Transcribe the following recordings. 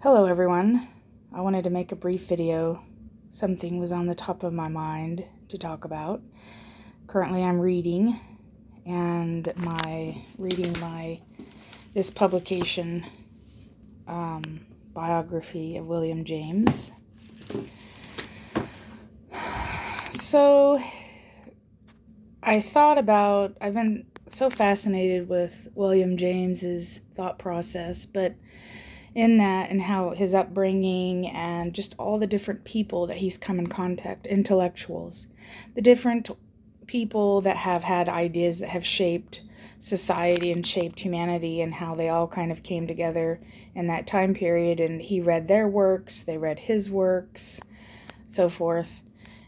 Hello everyone. I wanted to make a brief video. Something was on the top of my mind to talk about. Currently I'm reading this publication biography of William James. So I've been so fascinated with William James's thought process, but in that and how his upbringing and just all the different people that he's come in contact, intellectuals, the different people that have had ideas that have shaped society and shaped humanity, and how they all kind of came together in that time period. And he read their works, they read his works, so forth,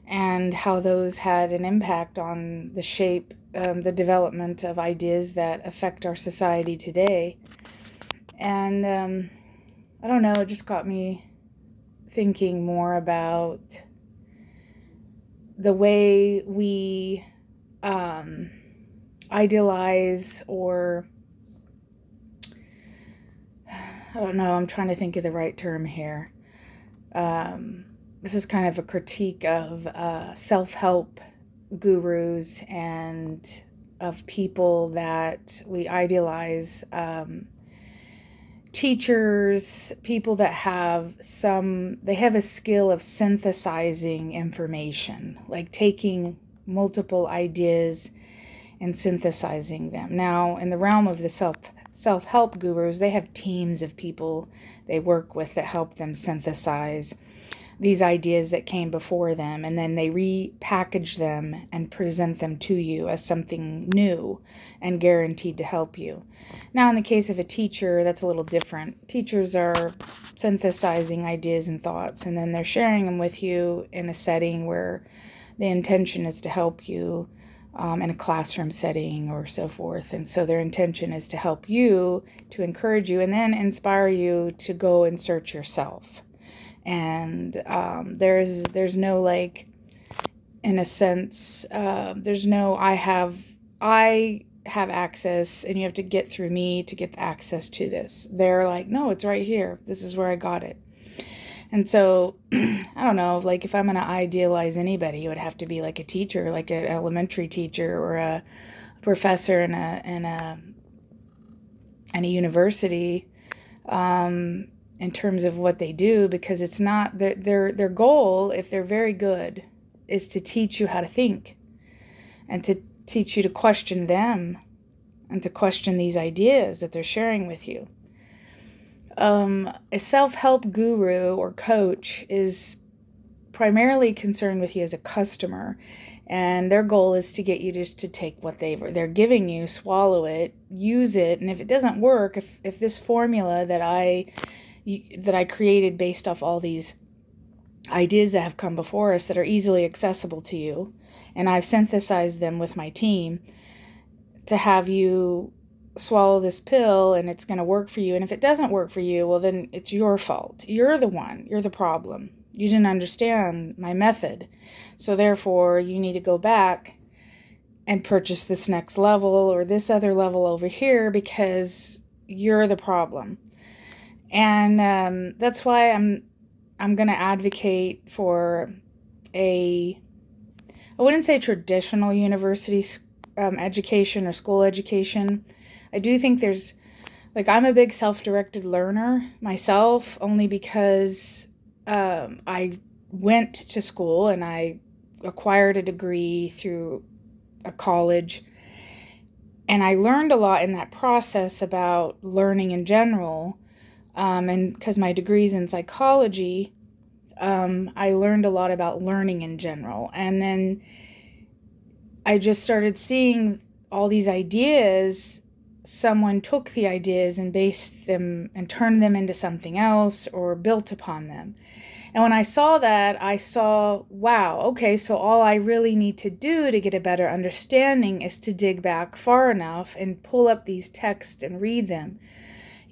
and how those had an impact on the development of ideas that affect our society today. And I don't know, it just got me thinking more about the way we idealize, or I don't know, I'm trying to think of the right term here. This is kind of a critique of self-help gurus and of people that we idealize, teachers, people that have a skill of synthesizing information, like taking multiple ideas and synthesizing them. Now, in the realm of the self-help gurus, they have teams of people they work with that help them synthesize these ideas that came before them, and then they repackage them and present them to you as something new and guaranteed to help you. Now, in the case of a teacher, that's a little different. Teachers are synthesizing ideas and thoughts, and then they're sharing them with you in a setting where the intention is to help you, in a classroom setting or so forth. And so their intention is to help you, to encourage you, and then inspire you to go and search yourself. And there's no, like, in a sense, there's no I have access and you have to get through me to get the access to this. They're like, no, it's right here. This is where I got it. And so I don't know, like, if I'm going to idealize anybody, it would have to be like a teacher, like an elementary teacher or a professor in a university. In terms of what they do, because it's not their goal, if they're very good, is to teach you how to think and to teach you to question them and to question these ideas that they're sharing with you. A self-help guru or coach is primarily concerned with you as a customer, and their goal is to get you just to take what they're giving you, swallow it, use it, and if it doesn't work, if this formula that I created based off all these ideas that have come before us that are easily accessible to you, and I've synthesized them with my team to have you swallow this pill and it's going to work for you. And if it doesn't work for you, well, then it's your fault. You're the problem. You didn't understand my method. So therefore, you need to go back and purchase this next level or this other level over here because you're the problem. And that's why I'm going to advocate for I wouldn't say traditional university education or school education. I do think I'm a big self-directed learner myself, only because I went to school and I acquired a degree through a college. And I learned a lot in that process about learning in general. And because my degree's in psychology, I learned a lot about learning in general. And then I just started seeing all these ideas. Someone took the ideas and based them and turned them into something else or built upon them. And when I saw that, I saw, wow, okay, so all I really need to do to get a better understanding is to dig back far enough and pull up these texts and read them,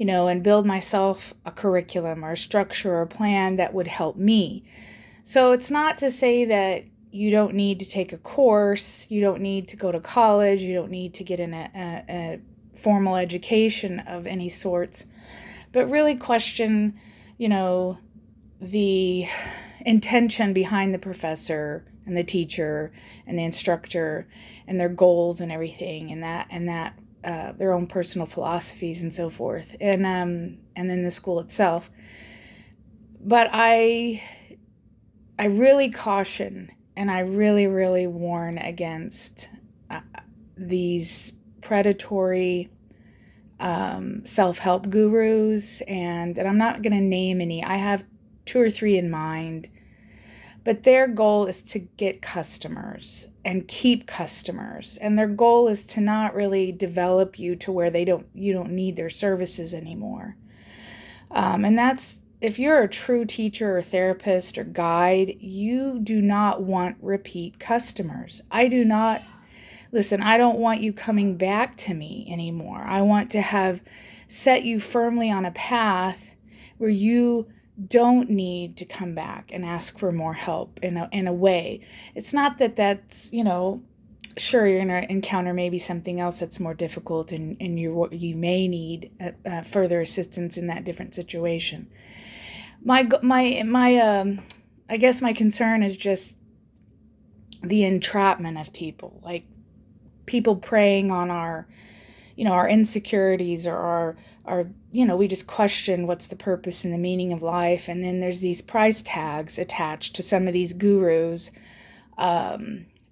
and build myself a curriculum or a structure or a plan that would help me. So it's not to say that you don't need to take a course, you don't need to go to college, you don't need to get in a formal education of any sorts, but really question the intention behind the professor and the teacher and the instructor and their goals and everything, and that their own personal philosophies and so forth, and then the school itself. But I really caution, and I really, really warn against these predatory self-help gurus, and I'm not going to name any. I have 2 or 3 in mind, but their goal is to get customers and keep customers, and their goal is to not really develop you to where you don't need their services anymore. And that's, if you're a true teacher or therapist or guide, you do not want repeat customers. I don't want you coming back to me anymore. I want to have set you firmly on a path where you don't need to come back and ask for more help in a way. It's not that's, sure, you're going to encounter maybe something else that's more difficult, and you may need further assistance in that different situation. I guess my concern is just the entrapment of people, like people preying on our insecurities, or our we just question what's the purpose and the meaning of life. And then there's these price tags attached to some of these gurus'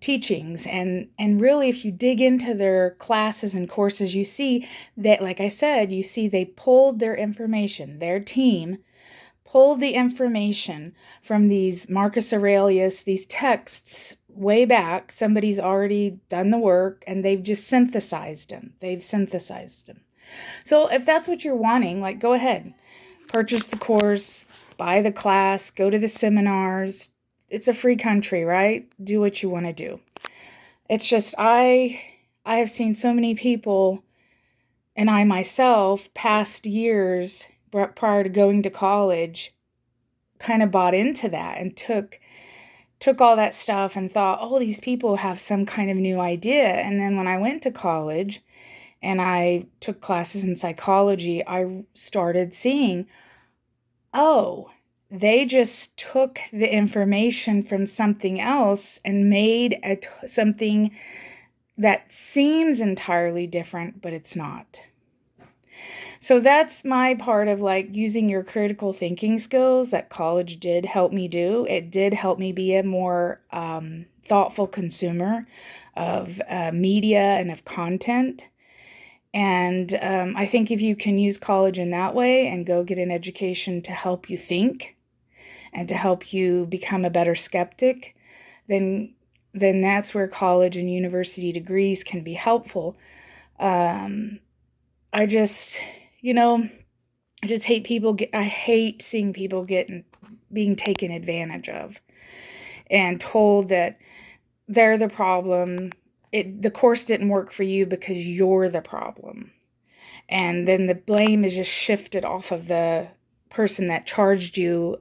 teachings. And really, if you dig into their classes and courses, you see that, like I said, they pulled their information, their team pulled the information from these Marcus Aurelius, these texts way back. Somebody's already done the work, and they've just synthesized them. So if that's what you're wanting, like, go ahead, purchase the course, buy the class, go to the seminars. It's a free country, right? Do what you want to do. It's just, I have seen so many people, and I myself, past years prior to going to college, kind of bought into that and took all that stuff and thought, oh, these people have some kind of new idea. And then when I went to college and I took classes in psychology, I started seeing, oh, they just took the information from something else and made something that seems entirely different, but it's not. So that's my part of, like, using your critical thinking skills that college did help me do. It did help me be a more thoughtful consumer of media and of content. And I think if you can use college in that way and go get an education to help you think and to help you become a better skeptic, then that's where college and university degrees can be helpful. I just hate I hate seeing people being taken advantage of and told that they're the problem. The course didn't work for you because you're the problem. And then the blame is just shifted off of the person that charged you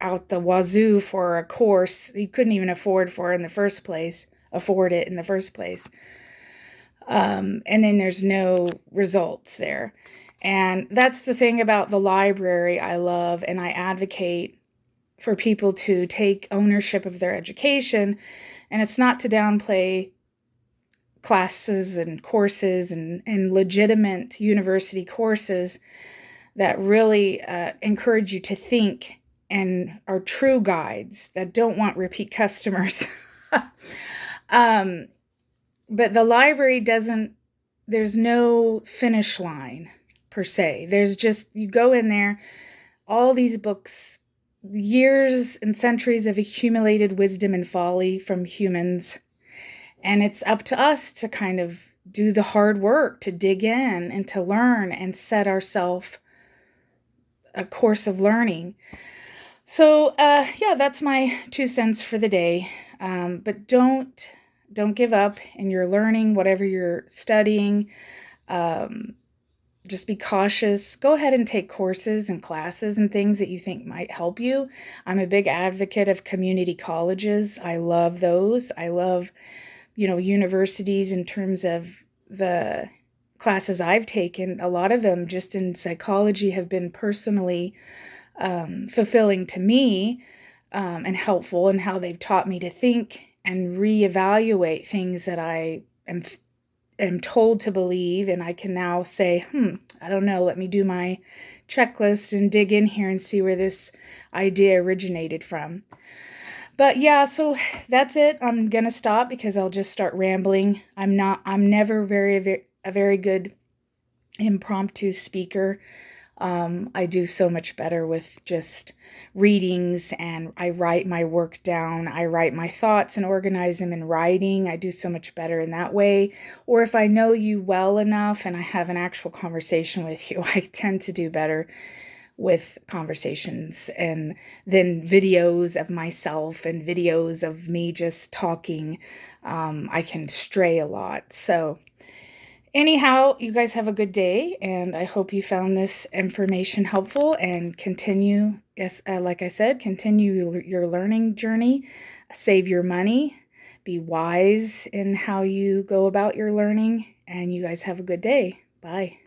out the wazoo for a course you couldn't even afford it in the first place. And then there's no results there. And that's the thing about the library I love, and I advocate for people to take ownership of their education. And it's not to downplay classes and courses and legitimate university courses that really encourage you to think and are true guides that don't want repeat customers. But the library there's no finish line per se. There's just, you go in there, all these books, years and centuries of accumulated wisdom and folly from humans. And it's up to us to kind of do the hard work, to dig in and to learn and set ourselves a course of learning. So, that's my 2 cents for the day. But don't give up in your learning, whatever you're studying. Just be cautious. Go ahead and take courses and classes and things that you think might help you. I'm a big advocate of community colleges. I love those. I love, universities in terms of the classes I've taken. A lot of them just in psychology have been personally fulfilling to me, and helpful, and how they've taught me to think and reevaluate things that I am told to believe. And I can now say, I don't know, let me do my checklist and dig in here and see where this idea originated from. But yeah, so that's it. I'm going to stop because I'll just start rambling. I'm never a very good impromptu speaker. I do so much better with just readings, and I write my work down. I write my thoughts and organize them in writing. I do so much better in that way. Or if I know you well enough and I have an actual conversation with you, I tend to do better with conversations and then videos of myself and videos of me just talking. I can stray a lot. So anyhow, you guys have a good day, and I hope you found this information helpful, and continue, yes, like I said, continue your learning journey, save your money, be wise in how you go about your learning, and you guys have a good day. Bye.